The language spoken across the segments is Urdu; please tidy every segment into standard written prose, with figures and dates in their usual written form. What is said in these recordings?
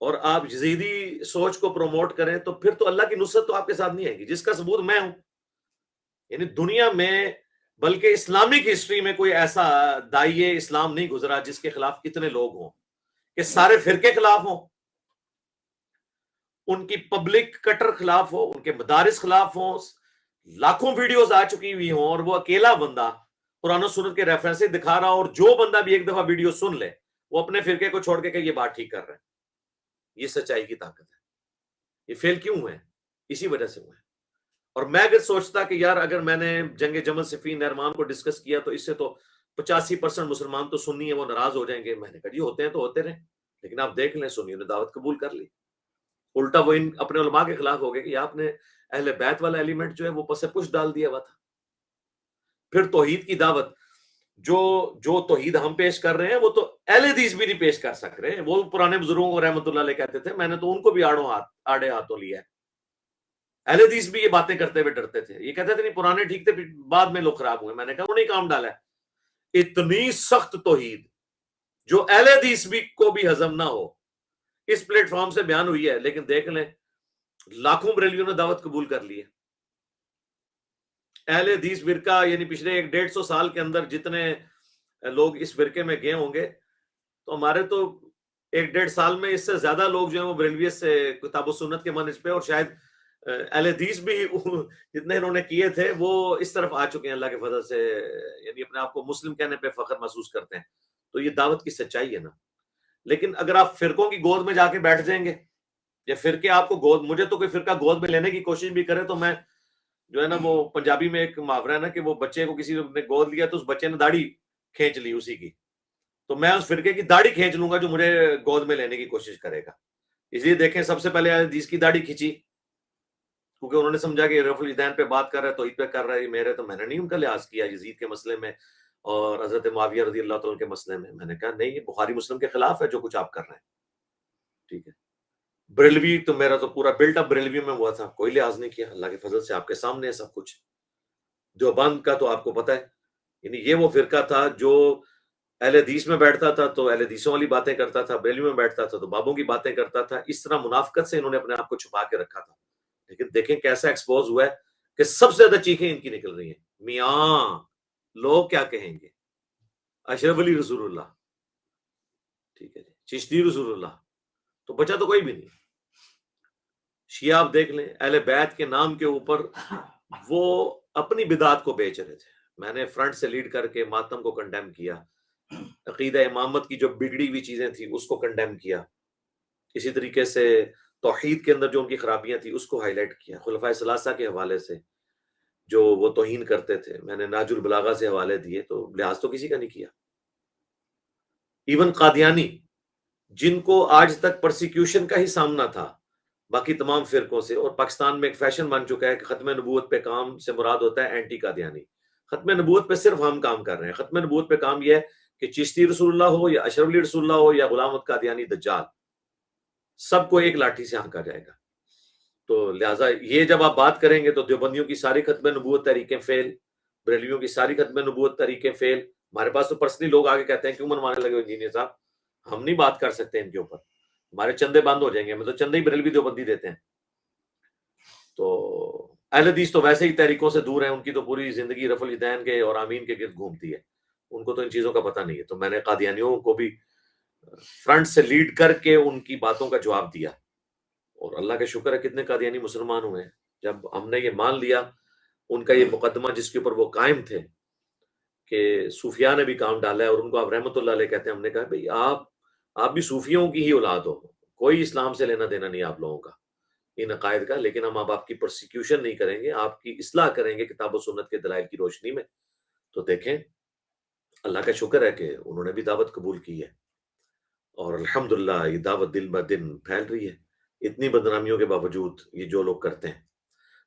اور آپ یزیدی سوچ کو پروموٹ کریں تو پھر تو اللہ کی نصرت تو آپ کے ساتھ نہیں آئے گی، جس کا ثبوت میں ہوں. یعنی دنیا میں بلکہ اسلامک ہسٹری میں کوئی ایسا داعیے اسلام نہیں گزرا جس کے خلاف اتنے لوگ ہوں، کہ سارے فرقے خلاف ہوں، ان کی پبلک کٹر خلاف ہو، ان کے مدارس خلاف ہوں، لاکھوں ویڈیوز آ چکی ہوئی ہوں، اور وہ اکیلا بندہ قرآن و سنت کے ریفرنس دکھا رہا، اور جو بندہ بھی ایک دفعہ ویڈیو سن لے وہ اپنے فرقے کو چھوڑ کے کہ یہ بات ٹھیک کر رہے ہیں. یہ سچائی کی طاقت ہے. یہ فیل کیوں ہوئے؟ اسی وجہ سے ہوئے. اور میں اگر سوچتا کہ یار اگر میں نے جنگ جمل صفین نعمان کو ڈسکس کیا تو اس سے تو 85% مسلمان تو سنی ہے، وہ ناراض ہو جائیں گے. میں نے کہا جی ہوتے ہیں تو ہوتے رہیں، لیکن آپ دیکھ لیں سنیوں نے دعوت قبول کر لی. الٹا وہ ان اپنے علماء کے خلاف ہو گئے کہ آپ نے اہل بیت والا ایلیمنٹ جو ہے وہ پس پش ڈال دیا ہوا تھا. پھر توحید کی دعوت جو توحید ہم پیش کر رہے ہیں وہ تو اہل حدیث بھی نہیں پیش کر سک رہے. وہ پرانے بزرگوں کو رحمۃ اللہ علیہ کہتے تھے، میں نے تو ان کو بھی آڑے ہاتھوں لیا ہے. اہل حدیث بھی یہ باتیں کرتے ہوئے ڈرتے تھے، یہ کہتے تھے نہیں پرانے ٹھیک تھے بعد میں لوگ خراب ہوئے. میں نے کہا انہیں کام ڈالا ہے. اتنی سخت توحید جو اہل حدیث بھی کو بھی ہضم نہ ہو اس پلیٹ فارم سے بیان ہوئی ہے، لیکن دیکھ لیں لاکھوں بریلویوں نے دعوت قبول کر لی ہے. اہل حدیث فرقہ یعنی پچھلے 150 سال کے اندر جتنے لوگ اس فرقے میں گئے ہوں گے تو ہمارے تو 1-1.5 سال میں اس سے زیادہ لوگ جو ہیں وہ بریلویت سے کتاب و سنت کے منہج پہ، اور شاید اہل حدیث بھی جتنے انہوں نے کیے تھے وہ اس طرف آ چکے ہیں اللہ کے فضل سے، یعنی اپنے آپ کو مسلم کہنے پہ فخر محسوس کرتے ہیں. تو یہ دعوت کی سچائی ہے نا. لیکن اگر آپ فرقوں کی گود میں جا کے بیٹھ جائیں گے یا فرقے آپ کو گود، مجھے تو کوئی فرقہ گود میں لینے کی کوشش بھی کرے تو میں جو ہے نا، وہ پنجابی میں ایک محاورہ ہے نا کہ وہ بچے کو کسی نے گود لیا تو اس بچے نے داڑھی کھینچ لی اسی کی، تو میں اس فرقے کی داڑھی کھینچ لوں گا جو مجھے گود میں لینے کی کوشش کرے گا. اس لیے دیکھیں سب سے پہلے حدیث کی داڑھی کھینچی، کیونکہ انہوں نے سمجھا کہ رفع الیدین پہ بات کر رہا ہے، توحید پہ کر رہا ہے. میرے تو میں نے نہیں ان کا لحاظ کیا یزید کے مسئلے میں اور حضرت معاویہ رضی اللہ تعالیٰ کے مسئلے میں. میں نے کہا نہیں، یہ بخاری مسلم کے خلاف ہے جو کچھ آپ کر رہے ہیں. ٹھیک ہے. بریلوی تو میرا تو پورا بلٹ اپ بریلوی میں ہوا تھا، کوئی لحاظ نہیں کیا. اللہ کے فضل سے آپ کے سامنے ہے سب کچھ. دیوبند کا تو آپ کو پتہ ہے، یعنی یہ وہ فرقہ تھا جو اہل حدیث میں بیٹھتا تھا تو اہل حدیثوں والی باتیں کرتا تھا، بریلوی میں بیٹھتا تھا تو بابوں کی باتیں کرتا تھا. اس طرح منافقت سے انہوں نے اپنے آپ کو چھپا کے رکھا تھا. لیکن دیکھیں کیسا ایکسپوز ہوا ہے کہ سب سے زیادہ چیخیں ان کی نکل رہی ہیں. میاں لوگ کیا کہیں گے؟ اشرف علی رسول اللہ، ٹھیک ہے جی، چشتی رسول اللہ، تو بچا تو کوئی بھی نہیں. شیعہ آپ دیکھ لیں اہل بیت کے نام کے اوپر وہ اپنی بدعات کو بیچ رہے تھے. میں نے فرنٹ سے لیڈ کر کے ماتم کو کنڈیم کیا، عقیدہ امامت کی جو بگڑی ہوئی چیزیں تھیں اس کو کنڈیم کیا. اسی طریقے سے توحید کے اندر جو ان کی خرابیاں تھیں اس کو ہائی لائٹ کیا. خلفائے ثلاثہ کے حوالے سے جو وہ توہین کرتے تھے میں نے ناج البلاغہ سے حوالے دیے، تو لحاظ تو کسی کا نہیں کیا. ایون قادیانی جن کو آج تک پرسیکیوشن کا ہی سامنا تھا باقی تمام فرقوں سے، اور پاکستان میں ایک فیشن بن چکا ہے کہ ختم نبوت پہ کام سے مراد ہوتا ہے اینٹی قادیانی. ختم نبوت پہ صرف ہم کام کر رہے ہیں. ختم نبوت پہ کام یہ ہے کہ چشتی رسول اللہ ہو یا اشرف علی رسول اللہ ہو یا غلام احمد قادیانی دجال، سب کو ایک لاٹھی سے ہانکا جائے گا. تو لہٰذا یہ جب آپ بات کریں گے تو دیوبندیوں کی ساری ختم نبوت تحریکیں فیل، بریلویوں کی ساری ختم نبوت تحریکیں فیل. ہمارے پاس تو پرسنلی لوگ آگے کہتے ہیں کیوں منوانے لگے انجینئر صاحب، ہم نہیں بات کر سکتے ان کے اوپر، ہمارے چندے بند ہو جائیں گے. ہمیں تو چندے ہی بریلوی دیوبندی دیتے ہیں. تو اہل حدیث تو ویسے ہی تحریکوں سے دور ہیں، ان کی تو پوری زندگی رفع الیدین کے اور آمین کے گرد گھومتی ہے، ان کو تو ان چیزوں کا پتہ نہیں ہے. تو میں نے قادیانیوں کو بھی فرنٹ سے لیڈ کر کے ان کی باتوں کا جواب دیا، اور اللہ کا شکر ہے کتنے قادیانی مسلمان ہوئے ہیں. جب ہم نے یہ مان لیا ان کا یہ مقدمہ جس کے اوپر وہ قائم تھے کہ صوفیاء نے بھی کام ڈالا ہے اور ان کو آپ رحمۃ اللہ علیہ کہتے ہیں، ہم نے کہا بھئی آپ بھی صوفیوں کی ہی اولاد ہو، کوئی اسلام سے لینا دینا نہیں آپ لوگوں کا ان عقائد کا، لیکن ہم آپ کی پرسیکیوشن نہیں کریں گے، آپ کی اصلاح کریں گے کتاب و سنت کے دلائل کی روشنی میں. تو دیکھیں اللہ کا شکر ہے کہ انہوں نے بھی دعوت قبول کی ہے، اور الحمدللہ یہ دعوت دن بہ دن پھیل رہی ہے اتنی بدنامیوں کے باوجود. یہ جو لوگ کرتے ہیں،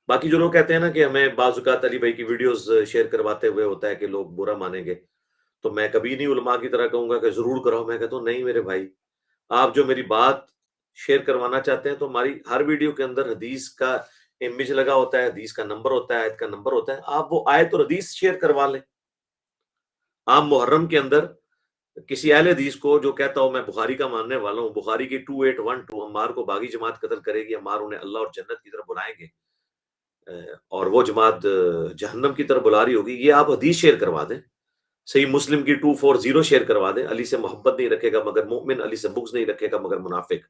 باقی جو لوگ کہتے ہیں نا کہ ہمیں بعض اوقات علی بھائی کی ویڈیوز شیئر کرواتے ہوئے ہوتا ہے کہ لوگ برا مانیں گے، تو میں کبھی نہیں علماء کی طرح کہوں گا کہ ضرور کراؤ. میں کہتا ہوں نہیں میرے بھائی، آپ جو میری بات شیئر کروانا چاہتے ہیں تو ہماری ہر ویڈیو کے اندر حدیث کا امیج لگا ہوتا ہے، حدیث کا نمبر ہوتا ہے، آیت کا نمبر ہوتا ہے. آپ وہ آیت اور حدیث شیئر کروا لیں. آپ محرم کے اندر کسی اہل حدیث کو جو کہتا ہو میں بخاری کا ماننے والا ہوں، بخاری کی 2812 عمار کو باغی جماعت قتل کرے گی، عمار انہیں اللہ اور جنت کی طرف بلائیں گے اور وہ جماعت جہنم کی طرف بلا رہی ہوگی، یہ آپ حدیث شیئر کروا دیں، صحیح مسلم کی 240 شیئر کروا دیں، علی سے محبت نہیں رکھے گا مگر مومن، علی سے بغض نہیں رکھے گا مگر منافق.